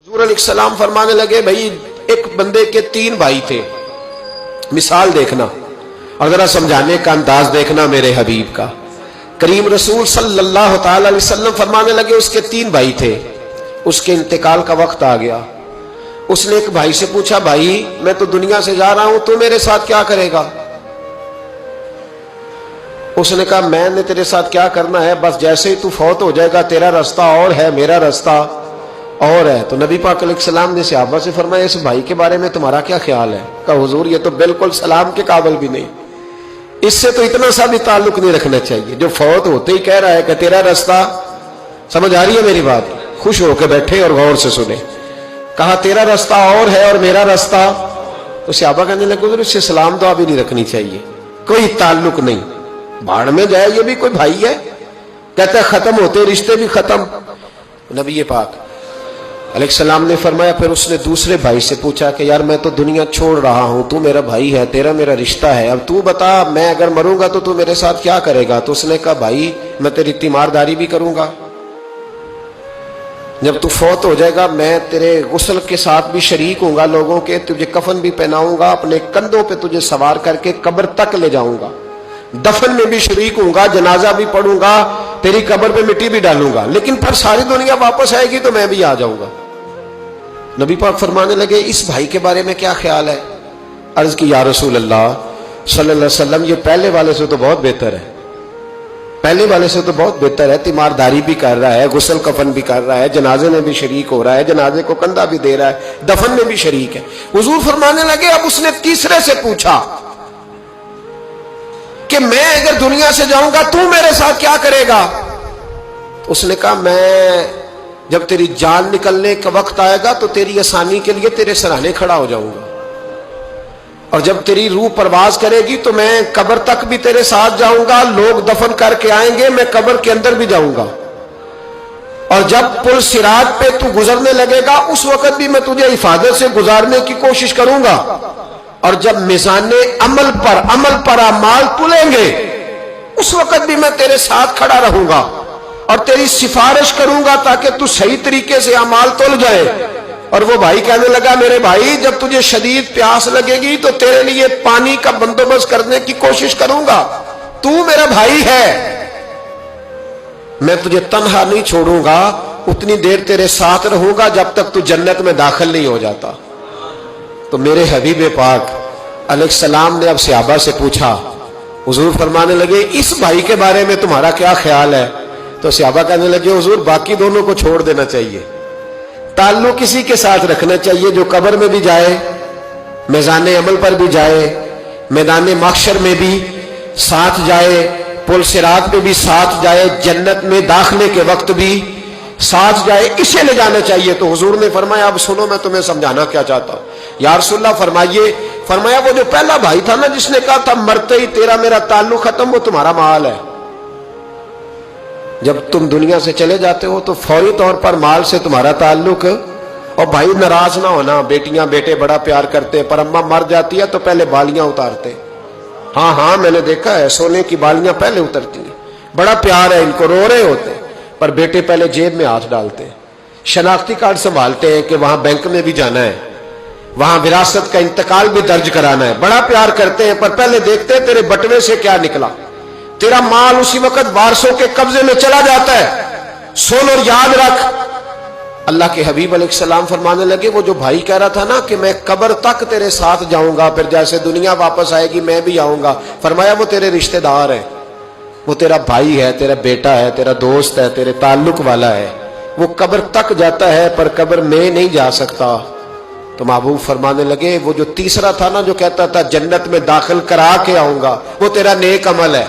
حضور علیہ السلام فرمانے لگے بھائی ایک بندے کے 3 بھائی تھے، مثال دیکھنا اور ذرا سمجھانے کا انداز دیکھنا میرے حبیب کا۔ کریم رسول صلی اللہ تعالی علیہ وسلم فرمانے لگے اس کے 3 بھائی تھے، اس کے انتقال کا وقت آ گیا۔ اس نے ایک بھائی سے پوچھا بھائی میں تو دنیا سے جا رہا ہوں، تو میرے ساتھ کیا کرے گا؟ اس نے کہا میں نے تیرے ساتھ کیا کرنا ہے، بس جیسے ہی تو فوت ہو جائے گا تیرا رستہ اور ہے میرا رستہ اور ہے۔ تو نبی پاک علیہ السلام نے صحابہ سے فرمایا اس بھائی کے بارے میں تمہارا کیا خیال ہے؟ کہا حضور یہ تو بالکل سلام کے قابل بھی نہیں، اس سے تو اتنا سا بھی تعلق نہیں رکھنا چاہیے، جو فوت ہوتے ہی کہہ رہا ہے کہ تیرا رستہ۔ سمجھ آ رہی ہے میری بات؟ خوش ہو کے بیٹھے اور غور سے سنیں۔ کہا تیرا رستہ اور ہے اور میرا رستہ، تو صحابہ کہنے لگے حضور اس سے سلام دعا بھی نہیں رکھنی چاہیے، کوئی تعلق نہیں، بھاڑ میں جائے یہ بھی کوئی بھائی ہے؟ کہتا ہے ختم ہوتے رشتے بھی ختم۔ نبی پاک علیہ السلام نے فرمایا پھر اس نے دوسرے بھائی سے پوچھا کہ یار میں تو دنیا چھوڑ رہا ہوں، تو میرا بھائی ہے، تیرا میرا رشتہ ہے، اب تو بتا میں اگر مروں گا تو میرے ساتھ کیا کرے گا؟ تو اس نے کہا بھائی میں تیری تیمارداری بھی کروں گا، جب تو فوت ہو جائے گا میں تیرے غسل کے ساتھ بھی شریک ہوں گا، لوگوں کے تجھے کفن بھی پہناؤں گا، اپنے کندھوں پہ تجھے سوار کر کے قبر تک لے جاؤں گا، دفن میں بھی شریک ہوں گا، جنازہ بھی پڑھوں گا، تیری قبر پہ مٹی بھی ڈالوں گا، لیکن پھر ساری دنیا واپس آئے گی تو میں بھی آ جاؤں گا۔ نبی پاک فرمانے لگے اس بھائی کے بارے میں کیا خیال ہے؟ عرض کی یا رسول اللہ صلی اللہ علیہ وسلم یہ پہلے والے سے تو بہت بہتر ہے، پہلے والے سے تو بہت بہتر ہے، تیمارداری بھی کر رہا ہے، غسل کفن بھی کر رہا ہے، جنازے میں بھی شریک ہو رہا ہے، جنازے کو کندھا بھی دے رہا ہے، دفن میں بھی شریک ہے۔ حضور فرمانے لگے اب اس نے تیسرے سے پوچھا کہ میں اگر دنیا سے جاؤں گا تو میرے ساتھ کیا کرے گا؟ اس نے کہا میں جب تیری جان نکلنے کا وقت آئے گا تو تیری آسانی کے لیے تیرے سرانے کھڑا ہو جاؤں گا، اور جب تیری روح پرواز کرے گی تو میں قبر تک بھی تیرے ساتھ جاؤں گا، لوگ دفن کر کے آئیں گے میں قبر کے اندر بھی جاؤں گا، اور جب پل صراط پہ تو گزرنے لگے گا اس وقت بھی میں تجھے حفاظت سے گزارنے کی کوشش کروں گا، اور جب میزان عمل پر اعمال تلیں گے اس وقت بھی میں تیرے ساتھ کھڑا رہوں گا اور تیری سفارش کروں گا تاکہ تو صحیح طریقے سے اعمال تل جائے۔ اور وہ بھائی کہنے لگا میرے بھائی جب تجھے شدید پیاس لگے گی تو تیرے لیے پانی کا بندوبست کرنے کی کوشش کروں گا، تو میرا بھائی ہے، میں تجھے تنہا نہیں چھوڑوں گا، اتنی دیر تیرے ساتھ رہوں گا جب تک تو جنت میں داخل نہیں ہو جاتا۔ تو میرے حبیب پاک علیہ السلام نے اب صحابہ سے پوچھا، حضور فرمانے لگے اس بھائی کے بارے میں تمہارا کیا خیال ہے؟ تو صحابہ کہنے لگے حضور باقی دونوں کو چھوڑ دینا چاہیے، تعلق کسی کے ساتھ رکھنا چاہیے جو قبر میں بھی جائے، میزان عمل پر بھی جائے، میدان محشر میں بھی ساتھ جائے، پل صراط پہ بھی ساتھ جائے، جنت میں داخلے کے وقت بھی ساتھ جائے، اسے لے جانا چاہیے۔ تو حضور نے فرمایا اب سنو میں تمہیں سمجھانا کیا چاہتا ہوں۔ یا رسول اللہ فرمایا وہ جو پہلا بھائی تھا نا جس نے کہا تھا مرتے ہی تیرا میرا تعلق ختم، وہ تمہارا مال ہے، جب تم دنیا سے چلے جاتے ہو تو فوری طور پر مال سے تمہارا تعلق۔ اور بھائی ناراض نہ ہونا، بیٹیاں بیٹے بڑا پیار کرتے پر اماں مر جاتی ہے تو پہلے بالیاں اتارتے، ہاں میں نے دیکھا ہے سونے کی بالیاں پہلے اترتی ہیں، بڑا پیار ہے ان کو، رو رہے ہوتے پر بیٹے پہلے جیب میں ہاتھ ڈالتے ہیں، شناختی کارڈ سنبھالتے ہیں کہ وہاں بینک میں بھی جانا ہے، وہاں وراثت کا انتقال بھی درج کرانا ہے، بڑا پیار کرتے ہیں پر پہلے دیکھتے ہیں تیرے بٹوے سے کیا نکلا، تیرا مال اسی وقت وارثوں کے قبضے میں چلا جاتا ہے، سن اور یاد رکھ۔ اللہ کے حبیب علیہ السلام فرمانے لگے وہ جو بھائی کہہ رہا تھا نا کہ میں قبر تک تیرے ساتھ جاؤں گا پھر جیسے دنیا واپس آئے گی میں بھی آؤں گا، فرمایا وہ تیرے رشتہ دار ہے، وہ تیرا بھائی ہے، تیرا بیٹا ہے، تیرا دوست ہے، تیرے تعلق والا ہے، وہ قبر تک جاتا ہے پر قبر میں نہیں جا سکتا۔ تو محبوب فرمانے لگے وہ جو تیسرا تھا نا جو کہتا تھا جنت میں داخل کرا کے آؤں گا، وہ تیرا نیک عمل ہے،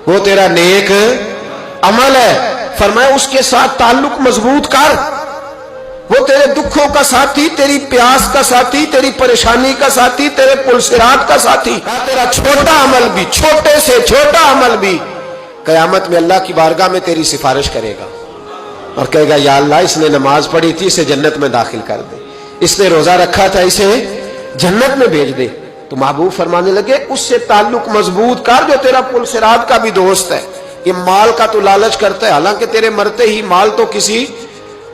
وہ تیرا نیک عمل ہے، فرمایا اس کے ساتھ تعلق مضبوط کر، وہ تیرے دکھوں کا ساتھی، تیری پیاس کا ساتھی، تیری پریشانی کا ساتھی، تیرے پل صراط کا ساتھی، تیرا چھوٹا عمل بھی، چھوٹے سے چھوٹا عمل بھی قیامت میں اللہ کی بارگاہ میں تیری سفارش کرے گا اور کہے گا یا اللہ اس نے نماز پڑھی تھی اسے جنت میں داخل کر دے، اس نے روزہ رکھا تھا اسے جنت میں بھیج دے۔ تو محبوب فرمانے لگے اس سے تعلق مضبوط کر جو تیرا پل صراط کا بھی دوست ہے۔ یہ مال کا تو لالچ کرتا ہے، حالانکہ تیرے مرتے ہی مال تو کسی